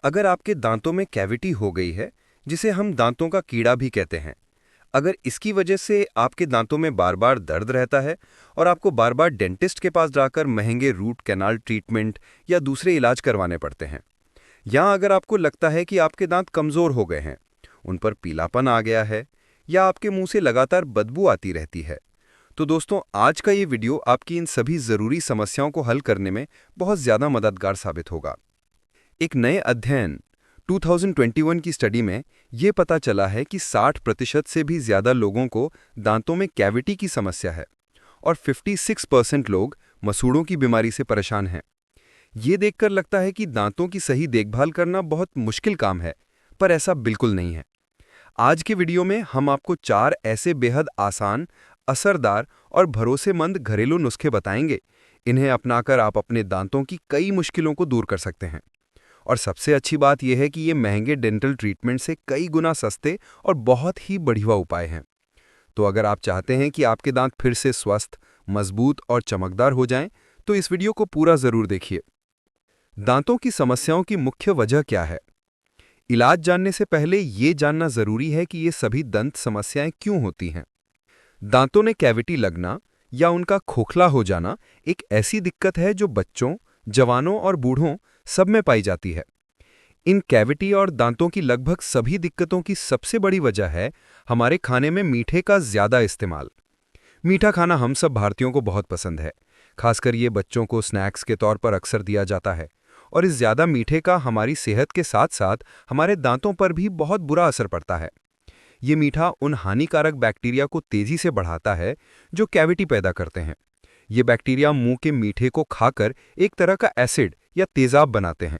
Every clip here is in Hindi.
अगर आपके दांतों में कैविटी हो गई है, जिसे हम दांतों का कीड़ा भी कहते हैं, अगर इसकी वजह से आपके दांतों में बार बार दर्द रहता है और आपको बार बार डेंटिस्ट के पास जाकर महंगे रूट कैनाल ट्रीटमेंट या दूसरे इलाज करवाने पड़ते हैं, या अगर आपको लगता है कि आपके दांत कमज़ोर हो गए हैं, उन पर पीलापन आ गया है, या आपके मुंह से लगातार बदबू आती रहती है, तो दोस्तों आज का ये वीडियो आपकी इन सभी ज़रूरी समस्याओं को हल करने में बहुत ज़्यादा मददगार साबित होगा। एक नए अध्ययन 2021 की स्टडी में ये पता चला है कि 60% से भी ज़्यादा लोगों को दांतों में कैविटी की समस्या है और 56% लोग मसूड़ों की बीमारी से परेशान हैं। ये देखकर लगता है कि दांतों की सही देखभाल करना बहुत मुश्किल काम है, पर ऐसा बिल्कुल नहीं है। आज के वीडियो में हम आपको 4 ऐसे बेहद आसान, असरदार और भरोसेमंद घरेलू नुस्खे बताएंगे। इन्हें अपनाकर आप अपने दांतों की कई मुश्किलों को दूर कर सकते हैं। और सबसे अच्छी बात यह है कि ये महंगे डेंटल ट्रीटमेंट से कई गुना सस्ते और बहुत ही बढ़िया उपाय हैं। तो अगर आप चाहते हैं कि आपके दांत फिर से स्वस्थ, मजबूत और चमकदार हो जाएं, तो इस वीडियो को पूरा जरूर देखिए। दांतों की समस्याओं की मुख्य वजह क्या है? इलाज जानने से पहले ये जानना जरूरी है कि ये सभी दंत समस्याएं क्यों होती हैं। दांतों में कैविटी लगना या उनका खोखला हो जाना एक ऐसी दिक्कत है जो बच्चों, जवानों और बूढ़ों सब में पाई जाती है। इन कैविटी और दांतों की लगभग सभी दिक्कतों की सबसे बड़ी वजह है हमारे खाने में मीठे का ज्यादा इस्तेमाल। मीठा खाना हम सब भारतीयों को बहुत पसंद है, खासकर ये बच्चों को स्नैक्स के तौर पर अक्सर दिया जाता है। और इस ज्यादा मीठे का हमारी सेहत के साथ साथ हमारे दांतों पर भी बहुत बुरा असर पड़ता है। ये मीठा उन हानिकारक बैक्टीरिया को तेजी से बढ़ाता है जो कैविटी पैदा करते हैं। ये बैक्टीरिया मुंह के मीठे को खाकर एक तरह का एसिड या तेजाब बनाते हैं।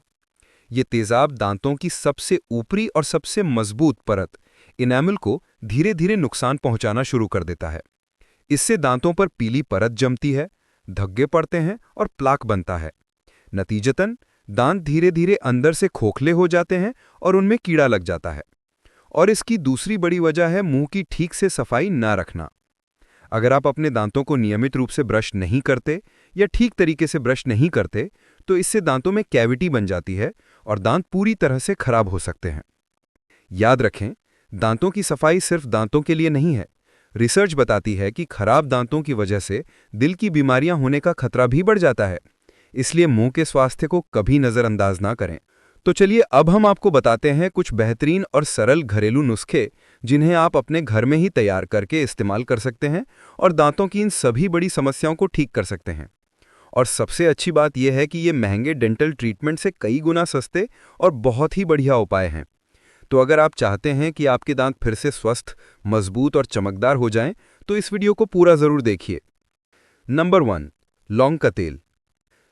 ये तेजाब दांतों की सबसे ऊपरी और सबसे मजबूत परत, इनेमल को धीरे धीरे नुकसान पहुंचाना शुरू कर देता है। इससे दांतों पर पीली परत जमती है, धब्बे पड़ते हैं और प्लाक बनता है। नतीजतन दांत धीरे धीरे अंदर से खोखले हो जाते हैं और उनमें कीड़ा लग जाता है। और इसकी दूसरी बड़ी वजह है मुंह की ठीक से सफाई ना रखना। अगर आप अपने दांतों को नियमित रूप से ब्रश नहीं करते या ठीक तरीके से ब्रश नहीं करते, तो इससे दांतों में कैविटी बन जाती है और दांत पूरी तरह से खराब हो सकते हैं। याद रखें, दांतों की सफाई सिर्फ दांतों के लिए नहीं है। रिसर्च बताती है कि खराब दांतों की वजह से दिल की बीमारियां होने का खतरा भी बढ़ जाता है। इसलिए मुंह के स्वास्थ्य को कभी नजरअंदाज ना करें। तो चलिए अब हम आपको बताते हैं कुछ बेहतरीन और सरल घरेलू नुस्खे, जिन्हें आप अपने घर में ही तैयार करके इस्तेमाल कर सकते हैं और दांतों की इन सभी बड़ी समस्याओं को ठीक कर सकते हैं। और सबसे अच्छी बात यह है कि ये महंगे डेंटल ट्रीटमेंट से कई गुना सस्ते और बहुत ही बढ़िया उपाय हैं। तो अगर आप चाहते हैं कि आपके दांत फिर से स्वस्थ, मजबूत और चमकदार हो जाएं, तो इस वीडियो को पूरा जरूर देखिए। नंबर 1, लौंग का तेल।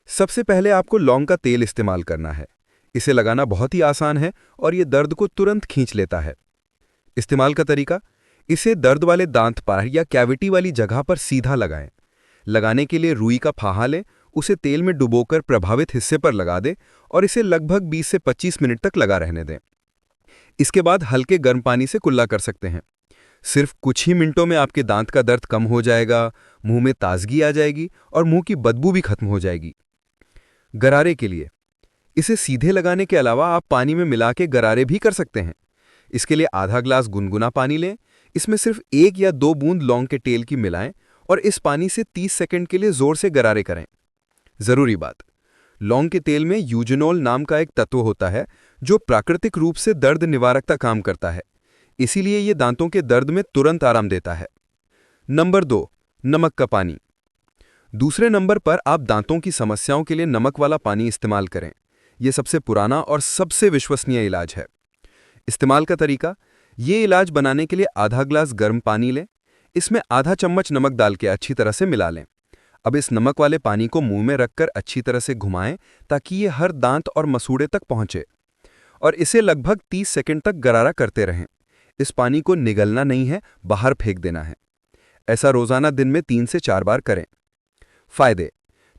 सबसे पहले आपको लौंग का तेल इस्तेमाल करना है। इसे लगाना बहुत ही आसान है और ये दर्द को तुरंत खींच लेता है। इस्तेमाल का तरीका: इसे दर्द वाले दांत पर या कैविटी वाली जगह पर सीधा लगाएं। लगाने के लिए रुई का फाहा लें, उसे तेल में डुबोकर प्रभावित हिस्से पर लगा दें और इसे लगभग 20 से 25 मिनट तक लगा रहने दें। इसके बाद हल्के गर्म पानी से कुल्ला कर सकते हैं। सिर्फ कुछ ही मिनटों में आपके दांत का दर्द कम हो जाएगा, मुंह में ताजगी आ जाएगी और मुंह की बदबू भी खत्म हो जाएगी। गरारे के लिए इसे सीधे लगाने के अलावा आप पानी में मिला के गरारे भी कर सकते हैं। इसके लिए आधा ग्लास गुनगुना पानी लें, इसमें सिर्फ 1 या 2 बूंद लौंग के तेल की मिलाएं और इस पानी से 30 सेकंड के लिए जोर से गरारे करें। जरूरी बात: लौंग के तेल में यूजेनॉल नाम का एक तत्व होता है जो प्राकृतिक रूप से दर्द निवारक का काम करता है। इसीलिए ये दांतों के दर्द में तुरंत आराम देता है। नंबर 2, नमक का पानी। दूसरे नंबर पर आप दांतों की समस्याओं के लिए नमक वाला पानी इस्तेमाल करें। यह सबसे पुराना और सबसे विश्वसनीय इलाज है। इस्तेमाल का तरीका: ये इलाज बनाने के लिए आधा ग्लास गर्म पानी लें, इसमें आधा चम्मच नमक डाल के अच्छी तरह से मिला लें। अब इस नमक वाले पानी को मुंह में रखकर अच्छी तरह से घुमाएं ताकि ये हर दांत और मसूड़े तक पहुंचे, और इसे लगभग 30 सेकंड तक गरारा करते रहें। इस पानी को निगलना नहीं है, बाहर फेंक देना है। ऐसा रोजाना दिन में 3 से 4 बार करें। फायदे: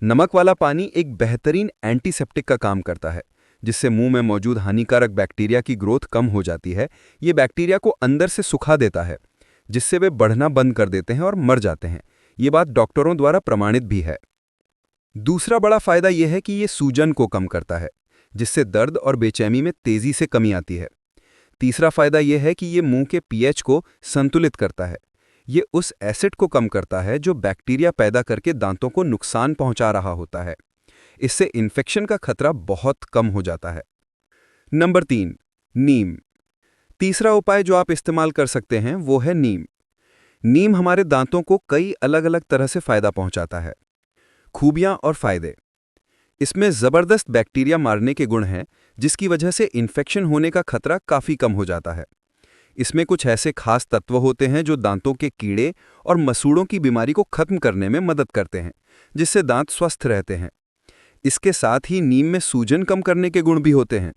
नमक वाला पानी एक बेहतरीन एंटीसेप्टिक का काम करता है, जिससे मुंह में मौजूद हानिकारक बैक्टीरिया की ग्रोथ कम हो जाती है। ये बैक्टीरिया को अंदर से सुखा देता है, जिससे वे बढ़ना बंद कर देते हैं और मर जाते हैं। ये बात डॉक्टरों द्वारा प्रमाणित भी है। दूसरा बड़ा फायदा यह है कि ये सूजन को कम करता है। जिससे दर्द और बेचैनी में तेजी से कमी आती है। तीसरा फायदा यह है कि ये मुंह के पीएच को संतुलित करता है। ये उस एसिड को कम करता है जो बैक्टीरिया पैदा करके दांतों को नुकसान पहुंचा रहा होता है। इससे इन्फेक्शन का खतरा बहुत कम हो जाता है। नंबर 3, नीम। तीसरा उपाय जो आप इस्तेमाल कर सकते हैं वो है नीम। नीम हमारे दांतों को कई अलग अलग तरह से फायदा पहुंचाता है। खूबियां और फायदे: इसमें जबरदस्त बैक्टीरिया मारने के गुण हैं, जिसकी वजह से इन्फेक्शन होने का खतरा काफी कम हो जाता है। इसमें कुछ ऐसे खास तत्व होते हैं जो दांतों के कीड़े और मसूड़ों की बीमारी को खत्म करने में मदद करते हैं, जिससे दांत स्वस्थ रहते हैं। इसके साथ ही नीम में सूजन कम करने के गुण भी होते हैं,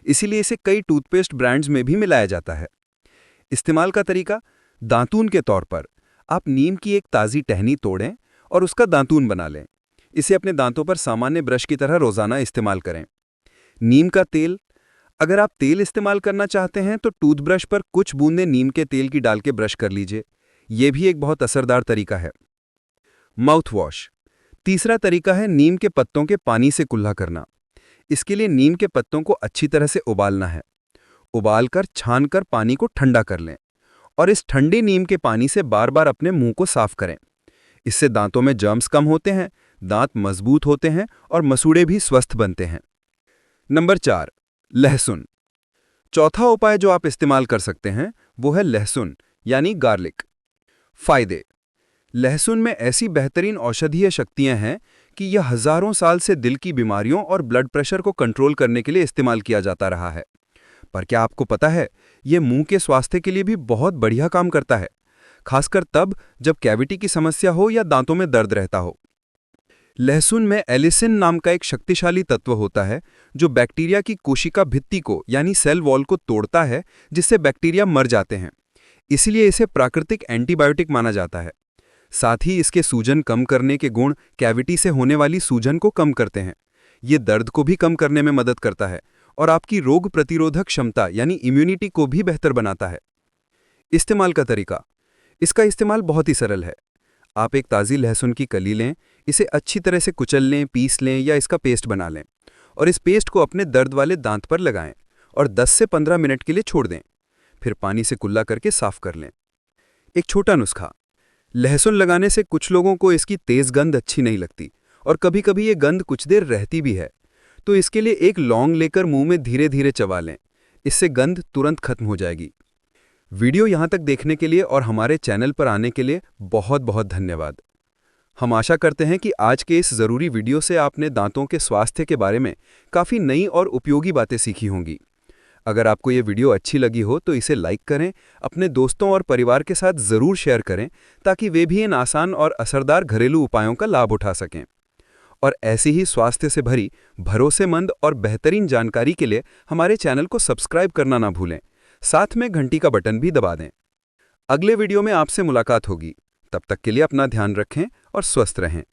इसीलिए इसे कई टूथपेस्ट ब्रांड्स में भी मिलाया जाता है। इस्तेमाल का तरीका: दांतून के तौर पर आप नीम की एक ताज़ी टहनी तोड़ें और उसका दांतून बना लें। इसे अपने दांतों पर सामान्य ब्रश की तरह रोजाना इस्तेमाल करें। नीम का तेल: अगर आप तेल इस्तेमाल करना चाहते हैं तो टूथब्रश पर कुछ बूंदें नीम के तेल की डाल के ब्रश कर लीजिए। यह भी एक बहुत असरदार तरीका है। माउथ वॉश: तीसरा तरीका है नीम के पत्तों के पानी से कुल्ला करना। इसके लिए नीम के पत्तों को अच्छी तरह से उबालना है। उबालकर छानकर पानी को ठंडा कर लें और इस ठंडे नीम के पानी से बार बार अपने मुंह को साफ करें। इससे दांतों में जर्म्स कम होते हैं, दांत मजबूत होते हैं और मसूड़े भी स्वस्थ बनते हैं। नंबर 4, लहसुन। चौथा उपाय जो आप इस्तेमाल कर सकते हैं वो है लहसुन यानी गार्लिक। फायदे: लहसुन में ऐसी बेहतरीन औषधीय शक्तियां हैं कि यह हजारों साल से दिल की बीमारियों और ब्लड प्रेशर को कंट्रोल करने के लिए इस्तेमाल किया जाता रहा है। पर क्या आपको पता है, यह मुंह के स्वास्थ्य के लिए भी बहुत बढ़िया काम करता है, खासकर तब जब कैविटी की समस्या हो या दांतों में दर्द रहता हो। लहसुन में एलिसिन नाम का एक शक्तिशाली तत्व होता है जो बैक्टीरिया की कोशिका भित्ति को यानी सेल वॉल को तोड़ता है, जिससे बैक्टीरिया मर जाते हैं। इसलिए इसे प्राकृतिक एंटीबायोटिक माना जाता है। साथ ही इसके सूजन कम करने के गुण कैविटी से होने वाली सूजन को कम करते हैं। ये दर्द को भी कम करने में मदद करता है और आपकी रोग प्रतिरोधक क्षमता यानी इम्यूनिटी को भी बेहतर बनाता है। इस्तेमाल का तरीका: इसका इस्तेमाल बहुत ही सरल है। आप एक ताज़ी लहसुन की कली लें, इसे अच्छी तरह से कुचल लें, पीस लें या इसका पेस्ट बना लें और इस पेस्ट को अपने दर्द वाले दांत पर लगाएं और 10 से 15 मिनट के लिए छोड़ दें। फिर पानी से कुल्ला करके साफ कर लें। एक छोटा नुस्खा: लहसुन लगाने से कुछ लोगों को इसकी तेज गंध अच्छी नहीं लगती और कभी-कभी ये गंध कुछ देर रहती भी है, तो इसके लिए एक लौंग लेकर मुंह में धीरे धीरे चबा लें। इससे गंध तुरंत खत्म हो जाएगी। वीडियो यहाँ तक देखने के लिए और हमारे चैनल पर आने के लिए बहुत बहुत धन्यवाद। हम आशा करते हैं कि आज के इस ज़रूरी वीडियो से आपने दांतों के स्वास्थ्य के बारे में काफ़ी नई और उपयोगी बातें सीखी होंगी। अगर आपको ये वीडियो अच्छी लगी हो तो इसे लाइक करें, अपने दोस्तों और परिवार के साथ ज़रूर शेयर करें ताकि वे भी इन आसान और असरदार घरेलू उपायों का लाभ उठा सकें। और ऐसी ही स्वास्थ्य से भरी, भरोसेमंद और बेहतरीन जानकारी के लिए हमारे चैनल को सब्सक्राइब करना ना भूलें। साथ में घंटी का बटन भी दबा दें। अगले वीडियो में आपसे मुलाकात होगी। तब तक के लिए अपना ध्यान रखें और स्वस्थ रहें।